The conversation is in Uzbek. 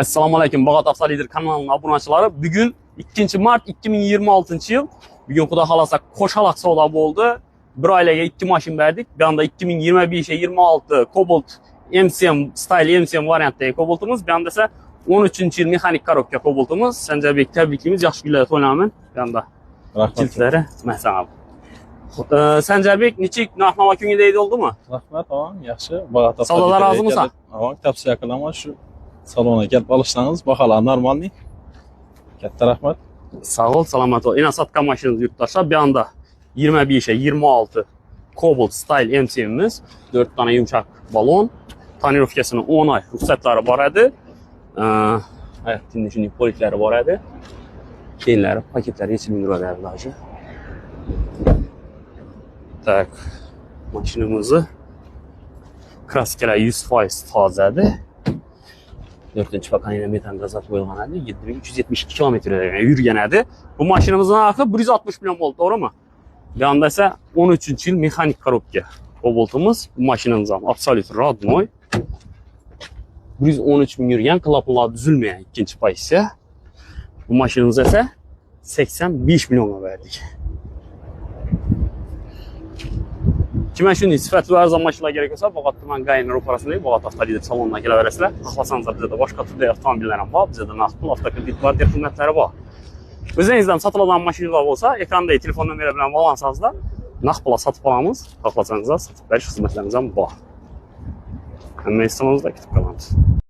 Assalomu alaykum, Bag'at Avtolider kanalining obunachilari. Bugun 2 mart 2026-yil. Bugun xudo xolasa qo'shaloq savdo bo'ldi. Bir oilaga 2 mashin berdik. Bu anda 2025-26 Cobalt MCM Style MCM variantdagi Cobaltimiz. Bu anda esa 13-yil mexanik korobka Cobaltimiz. Sanjarbek, tabriklaymiz, yaxshi kunlar to'ylamin. Bu anda jildlari mahzam. Sanjarbek, nechik narx-navo kunga deydi oldimi? Rahmat, tamam, yaxshi. Bag'at Savdolar rozimisan? Tamam, tavsiya qilaman shu salonga kelib olishsangiz, baholar normalniy. Katta rahmat. Sağ ol, salomat ol. Inosatka mashinamiz yurtdoshlar. Bu anda 25-26 Cobalt Style MCM'imiz, 4 tane yumshoq balon, tonirovkasini 10 oy ruxsatlari bor edi. Oyoq tindirishining poliklari bor edi. Keyinlari paketlari yechilib yuraveradi hozir. Tak, mashinamizni kraskalar 100% tozadi. 4-pakaniya metan gazat qo'yilgan edi. 7372 kilometr yurgan edi. Bu mashinamizning narxi 160 million bo'ldi, to'g'rimi? Bu anda esa 13-yil mexanik korobka Cobaltimiz. Bu mashinamiz ham absolut родной. 113 ming yurgan, klapanlar tuzilmagan, ikkinchi pozitsiya. Bu mashinamiz esa 85 millionga berdik. Kimga shunday sifatli arzon mashinalar kerak bo'lsa, Bag'at tuman Gayner ro'parasida Bag'at Avtolider saloniga kelaverasizlar. Xohlasangiz bizda boshqa turdagi avtomobillar ham bor, bizda naqd pul, avtokredit bor, deb xizmatlari bor. O'zingizdan sotiladigan mashinalar bo'lsa, ekrandagi telefon nomeri bilan bog'lansangizlar, naqd pul sotib olamiz. Xohlasangiz sotib berish xizmatlarimiz ham bor. Hamma istimizda kutib qolamiz.